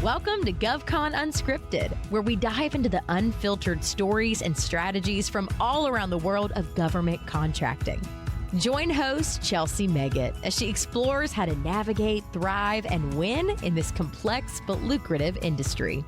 Welcome to GovCon Unscripted, where we dive into the unfiltered stories and strategies from all around the world of government contracting. Join host Chelsea Meggett as she explores how to navigate, thrive, and win in this complex but lucrative industry.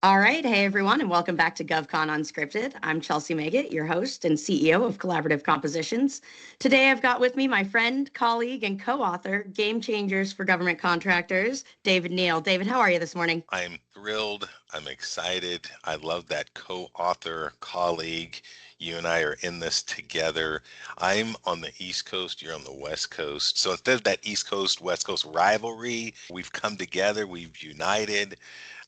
All right. Hey, everyone, and welcome back to GovCon Unscripted. I'm Chelsea Meggett, your host and CEO of Collaborative Compositions. Today, I've got with me my friend, colleague, and co-author, Game Changers for Government Contractors, David Neal. David, how are you this morning? I'm thrilled. I'm excited. I love that co-author, colleague. You and I are in this together. I'm on the East Coast, you're on the West Coast. So instead of that East Coast, West Coast rivalry, we've come together, we've united,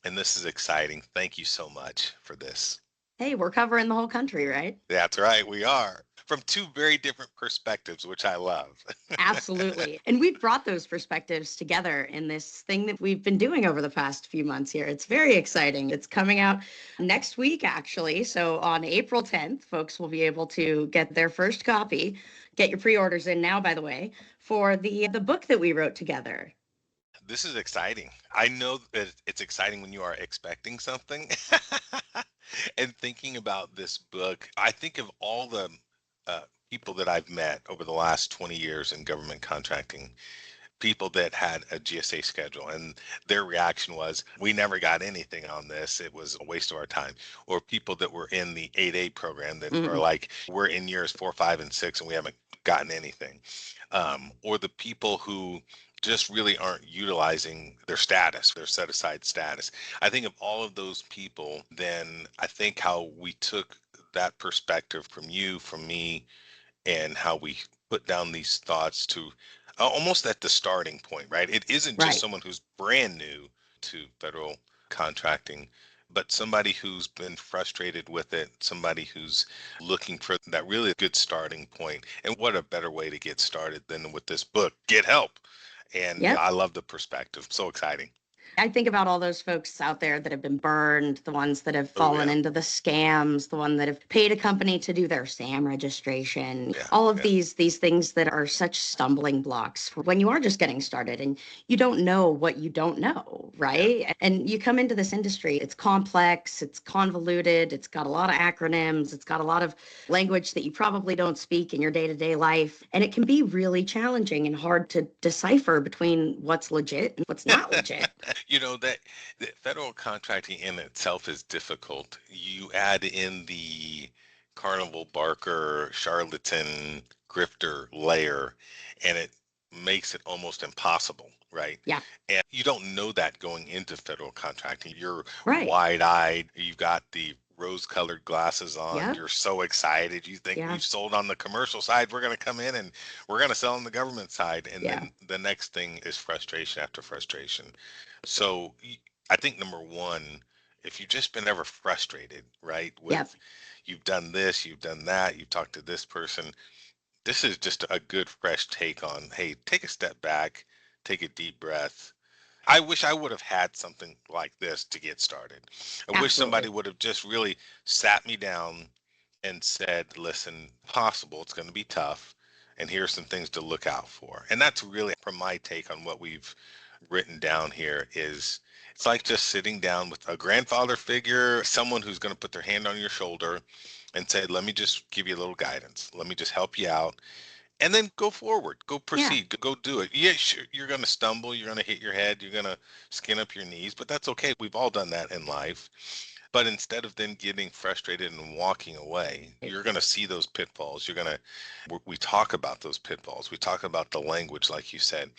and this is exciting. Thank you so much for this. Hey, we're covering the whole country, right? That's right, we are. From two very different perspectives, which I love. Absolutely. And we've brought those perspectives together in this thing that we've been doing over the past few months here. It's very exciting. It's coming out next week, actually. So on April 10th, folks will be able to get their first copy. Get your pre-orders in now, by the way, for the book that we wrote together. This is exciting. I know that it's exciting when you are expecting something. And thinking about this book, I think of all the people that I've met over the last 20 years in government contracting, people that had a GSA schedule, and their reaction was, we never got anything on this. It was a waste of our time. Or people that were in the 8A program that are like, we're in years 4, 5, and 6, and we haven't gotten anything. Or the people who just really aren't utilizing their status, their set aside status. I think of all of those people, then I think how we took that perspective from you, from me, and how we put down these thoughts to almost at the starting point, right? It isn't just someone who's brand new to federal contracting, but somebody who's been frustrated with it, somebody who's looking for that really good starting point. And what a better way to get started than with this book, Get Help. And I love the perspective. So exciting. I think about all those folks out there that have been burned, the ones that have fallen into the scams, the one that have paid a company to do their SAM registration, all of these things that are such stumbling blocks for when you are just getting started and you don't know what you don't know, right? And you come into this industry, it's complex, it's convoluted, it's got a lot of acronyms, it's got a lot of language that you probably don't speak in your day-to-day life, and it can be really challenging and hard to decipher between what's legit and what's not legit. You know, that federal contracting in itself is difficult. You add in the carnival barker, charlatan, grifter layer, and it makes it almost impossible, right? Yeah. And you don't know that going into federal contracting. You're wide-eyed. You've got the rose-colored glasses on. You're so excited. You think we've sold on the commercial side. We're going to come in and we're going to sell on the government side. And then the next thing is frustration after frustration. So I think number one, if you've just been ever frustrated, right? With you've done this, you've done that, you've talked to this person. This is just a good fresh take on, hey, take a step back, take a deep breath. I wish I would have had something like this to get started. I wish somebody would have just really sat me down and said, listen, possible, it's going to be tough, and here's some things to look out for. And that's really, from my take on what we've written down here, is it's like just sitting down with a grandfather figure, someone who's going to put their hand on your shoulder and say, let me just give you a little guidance. Let me just help you out. And then go forward, go proceed, go do it. Yeah, sure, you're going to stumble, you're going to hit your head, you're going to skin up your knees, but that's okay. We've all done that in life. But instead of then getting frustrated and walking away, you're going to see those pitfalls. We talk about those pitfalls. We talk about the language, like you said.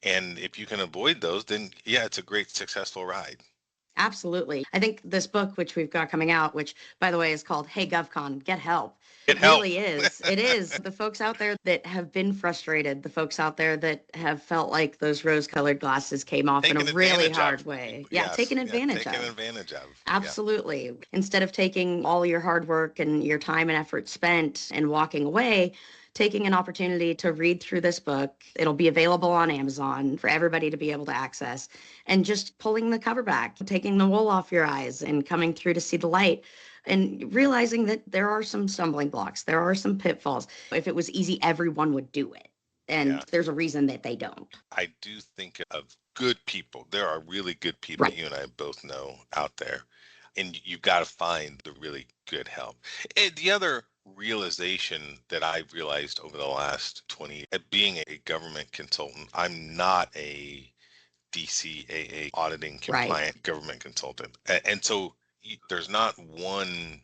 And if you can avoid those, then it's a great, successful ride. Absolutely. I think this book, which we've got coming out, which, by the way, is called Hey, GovCon, Get Help. It really is. It is. The folks out there that have been frustrated, the folks out there that have felt like those rose-colored glasses came off in a really hard way. Taken advantage of. Absolutely. Instead of taking all your hard work and your time and effort spent and walking away, taking an opportunity to read through this book. It'll be available on Amazon for everybody to be able to access, and just pulling the cover back, taking the wool off your eyes and coming through to see the light and realizing that there are some stumbling blocks, there are some pitfalls. If it was easy, everyone would do it. And there's a reason that they don't. I do think of good people. There are really good people, you and I both know out there. And you've got to find the really good help. And the other realization that I've realized over the last 20, being a government consultant, I'm not a DCAA auditing compliant government consultant. And so there's not one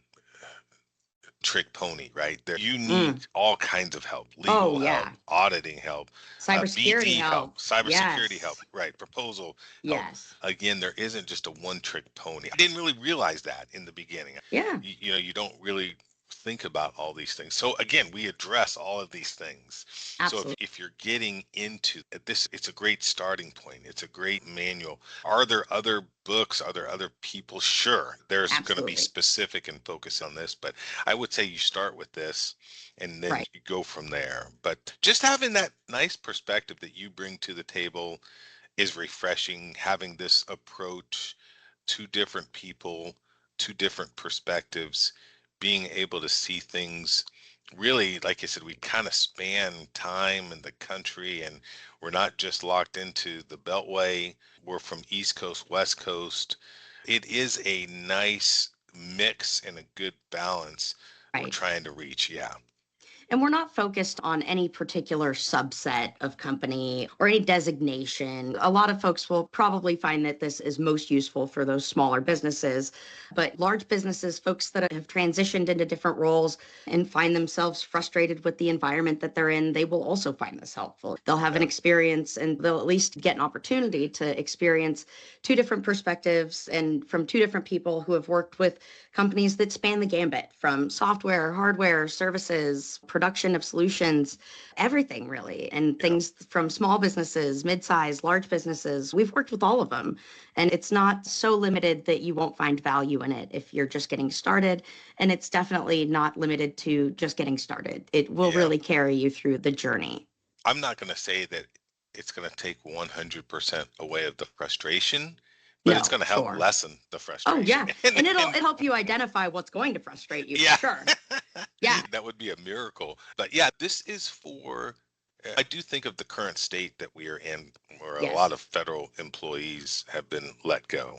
trick pony, right? There, you need all kinds of help, legal help, auditing help, cybersecurity help, cybersecurity help, right? Proposal help. Again, there isn't just a one trick pony. I didn't really realize that in the beginning. You know, you don't really think about all these things. So again, we address all of these things. Absolutely. So if you're getting into this, it's a great starting point. It's a great manual. Are there other books? Are there other people? Sure, there's going to be specific and focus on this, but I would say you start with this and then you go from there. But just having that nice perspective that you bring to the table is refreshing. Having this approach, two different people, two different perspectives, being able to see things really, like I said, we kind of span time and the country, and we're not just locked into the Beltway. We're from East Coast, West Coast. It is a nice mix and a good balance we're trying to reach. And we're not focused on any particular subset of company or any designation. A lot of folks will probably find that this is most useful for those smaller businesses, but large businesses, folks that have transitioned into different roles and find themselves frustrated with the environment that they're in, they will also find this helpful. They'll have an experience and they'll at least get an opportunity to experience two different perspectives and from two different people who have worked with companies that span the gambit from software, hardware, services, production of solutions, everything really. And things from small businesses, mid-sized, large businesses. We've worked with all of them. And it's not so limited that you won't find value in it if you're just getting started. And it's definitely not limited to just getting started. It will really carry you through the journey. I'm not going to say that it's going to take 100% away of the frustration, but it's going to help lessen the frustration. Oh, yeah. And it'll help you identify what's going to frustrate you, for sure. That would be a miracle. But this is for, I do think of the current state that we are in, where a lot of federal employees have been let go.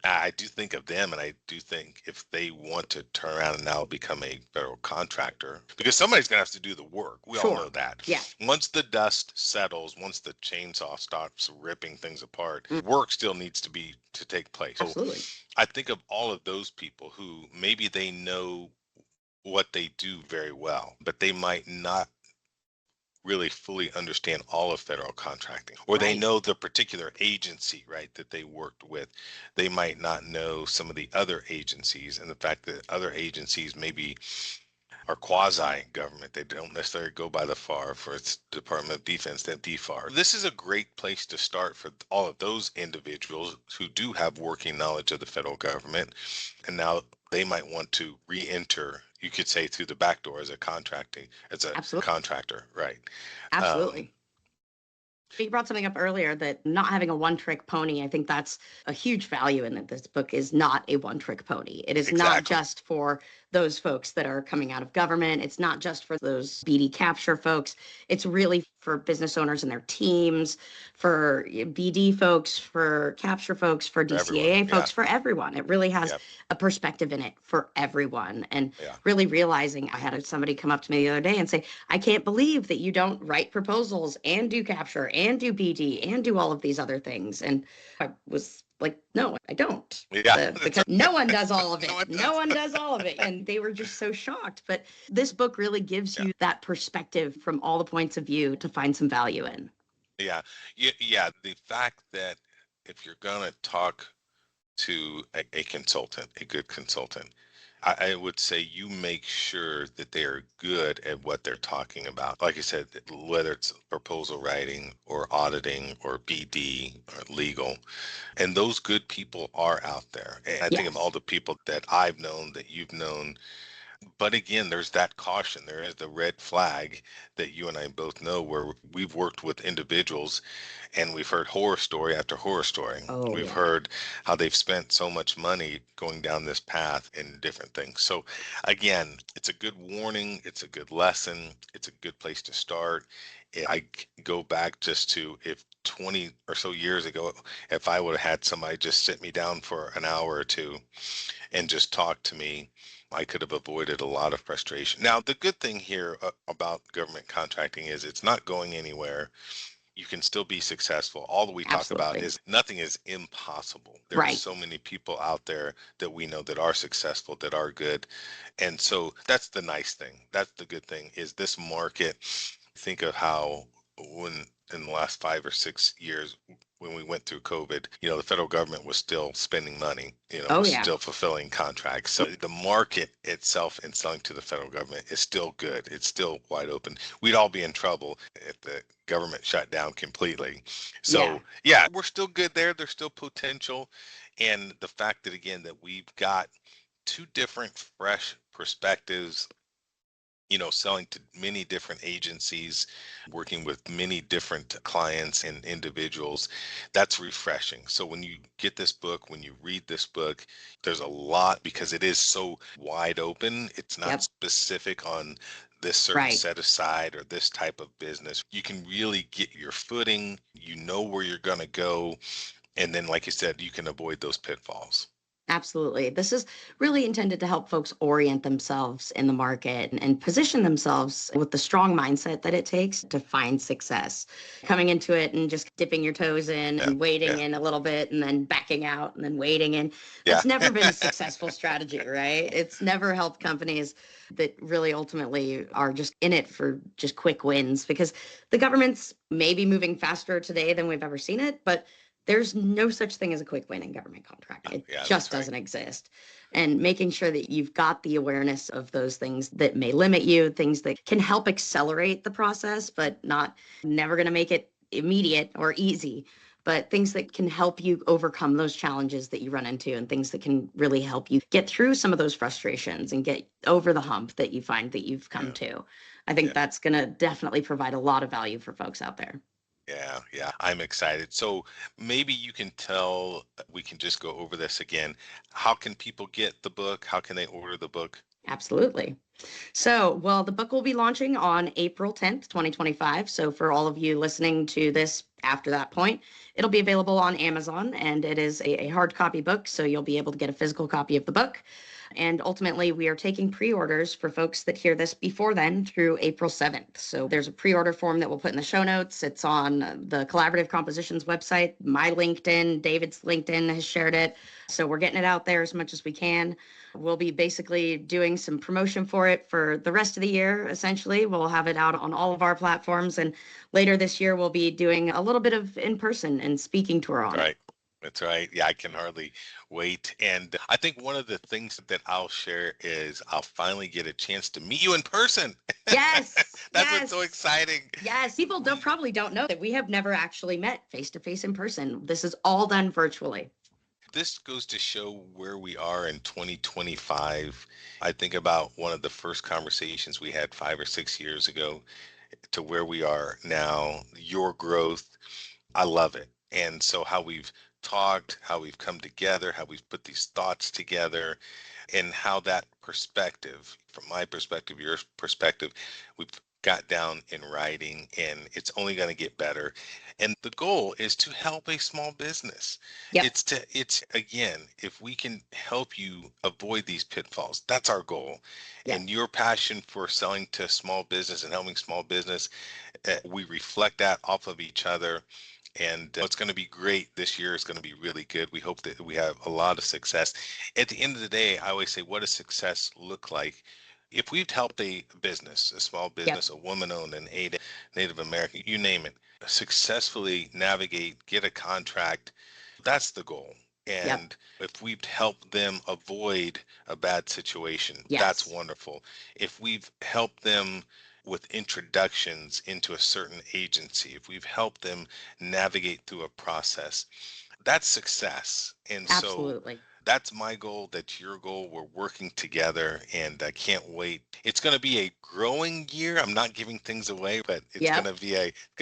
I do think of them, and I do think if they want to turn around and now become a federal contractor, because somebody's going to have to do the work. We all know that. Once the dust settles, once the chainsaw stops ripping things apart, work still needs to take place. Absolutely. So I think of all of those people who maybe they know what they do very well, but they might not really fully understand all of federal contracting, or they know the particular agency, that they worked with. They might not know some of the other agencies, and the fact that other agencies maybe are quasi-government. They don't necessarily go by the FAR for its Department of Defense, that DFAR. This is a great place to start for all of those individuals who do have working knowledge of the federal government, and now they might want to re-enter, you could say, through the back door as a contractor, right? Absolutely. You brought something up earlier that not having a one-trick pony, I think that's a huge value in that this book is not a one-trick pony. It is not just for those folks that are coming out of government. It's not just for those BD capture folks. It's really for business owners and their teams, for BD folks, for capture folks, for DCAA folks, for everyone. It really has a perspective in it for everyone. And really realizing, I had somebody come up to me the other day and say, I can't believe that you don't write proposals and do capture and do BD and do all of these other things. And I was like, no, I don't. Because no one does all of it. No one does all of it. And they were just so shocked. But this book really gives you that perspective from all the points of view to find some value in. The fact that if you're going to talk to a consultant, a good consultant, I would say you make sure that they are good at what they're talking about. Like I said, whether it's proposal writing or auditing or BD or legal, and those good people are out there. And I think of all the people that I've known, that you've known, But again, there's that caution. There is the red flag that you and I both know, where we've worked with individuals and we've heard horror story after horror story. Oh, We've yeah. heard how they've spent so much money going down this path in different things. So again, it's a good warning. It's a good lesson. It's a good place to start. I go back just to, if 20 or so years ago, if I would have had somebody just sit me down for an hour or two and just talk to me, I could have avoided a lot of frustration. Now, the good thing here about government contracting is it's not going anywhere. You can still be successful. All that we talk about is nothing is impossible. There are so many people out there that we know that are successful, that are good. And so that's the nice thing. That's the good thing, is this market. Think of how, when in the last 5 or 6 years, when we went through COVID, the federal government was still spending money, still fulfilling contracts. So the market itself in selling to the federal government is still good. It's still wide open. We'd all be in trouble if the government shut down completely. So yeah, we're still good there. There's still potential. And the fact that, again, that we've got two different fresh perspectives, selling to many different agencies, working with many different clients and individuals, that's refreshing. So when you get this book, when you read this book, there's a lot, because it is so wide open. It's not specific on this certain set aside or this type of business. You can really get your footing, where you're going to go. And then, like you said, you can avoid those pitfalls. Absolutely. This is really intended to help folks orient themselves in the market and position themselves with the strong mindset that it takes to find success. Coming into it and just dipping your toes in and wading in a little bit and then backing out and then wading in. That's never been a successful strategy, right? It's never helped companies that really ultimately are just in it for just quick wins, because the government's maybe moving faster today than we've ever seen it, but there's no such thing as a quick win in government contracting. It just doesn't exist. And making sure that you've got the awareness of those things that may limit you, things that can help accelerate the process, but never going to make it immediate or easy, but things that can help you overcome those challenges that you run into, and things that can really help you get through some of those frustrations and get over the hump that you find that you've come to. I think that's going to definitely provide a lot of value for folks out there. Yeah, I'm excited. So maybe you can we can just go over this again. How can people get the book? How can they order the book? Absolutely. So, the book will be launching on April 10th, 2025. So for all of you listening to this after that point, it'll be available on Amazon, and it is a hard copy book. So you'll be able to get a physical copy of the book. And ultimately, we are taking pre-orders for folks that hear this before then through April 7th. So there's a pre-order form that we'll put in the show notes. It's on the Collaborative Compositions website. My LinkedIn, David's LinkedIn has shared it. So we're getting it out there as much as we can. We'll be basically doing some promotion for it for the rest of the year. Essentially, we'll have it out on all of our platforms. And later this year, we'll be doing a little bit of in-person and speaking tour on it. That's right. Yeah, I can hardly wait. And I think one of the things that I'll share is I'll finally get a chance to meet you in person. Yes. That's what's so exciting. Yes. People probably don't know that we have never actually met face-to-face in person. This is all done virtually. This goes to show where we are in 2025. I think about one of the first conversations we had 5 or 6 years ago to where we are now, your growth. I love it. And so how we've talked, how we've come together, how we've put these thoughts together, and how that perspective, from my perspective, your perspective, we've got down in writing, and it's only going to get better. And the goal is to help a small business. It's again, if we can help you avoid these pitfalls, that's our goal. And your passion for selling to small business and helping small business, we reflect that off of each other. And it's going to be great. This year is going to be really good. We hope that we have a lot of success. At the end of the day, I always say, what does success look like? If we've helped a business, a small business, a woman-owned, an Native American, you name it, successfully navigate, get a contract, that's the goal. And if we've helped them avoid a bad situation, that's wonderful. If we've helped them with introductions into a certain agency, if we've helped them navigate through a process, that's success. And absolutely. So That's my goal. That's your goal. We're working together, and I can't wait. It's going to be a growing year. I'm not giving things away, but it's going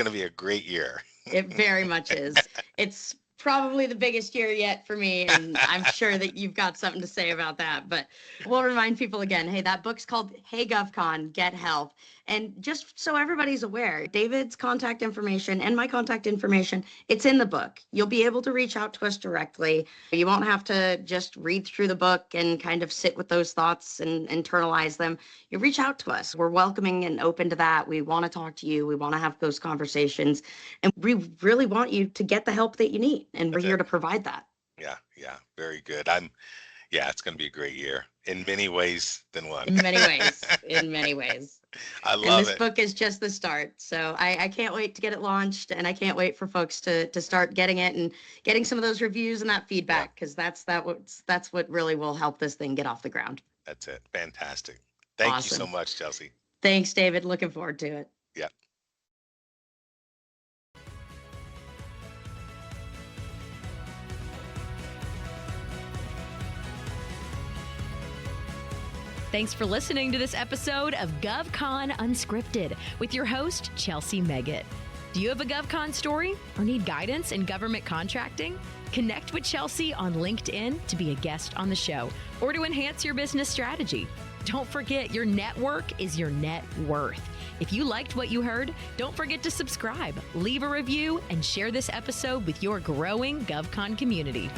to be a great year. It very much is. It's probably the biggest year yet for me, and I'm sure that you've got something to say about that. But we'll remind people again, hey, that book's called Hey GovCon, Get Help. And just so everybody's aware, David's contact information and my contact information, it's in the book. You'll be able to reach out to us directly. You won't have to just read through the book and kind of sit with those thoughts and internalize them. You reach out to us. We're welcoming and open to that. We want to talk to you. We want to have those conversations. And we really want you to get the help that you need. And we're here to provide that. Yeah. Very good. It's going to be a great year in many ways than one. In many ways. I love it. And this book is just the start. So I can't wait to get it launched, and I can't wait for folks to start getting it and getting some of those reviews and that feedback, because that's what really will help this thing get off the ground. That's it. Fantastic. Thank you so much, Chelsea. Thanks, David. Looking forward to it. Yeah. Thanks for listening to this episode of GovCon Unscripted with your host, Chelsea Meggett. Do you have a GovCon story or need guidance in government contracting? Connect with Chelsea on LinkedIn to be a guest on the show or to enhance your business strategy. Don't forget, your network is your net worth. If you liked what you heard, don't forget to subscribe, leave a review, and share this episode with your growing GovCon community.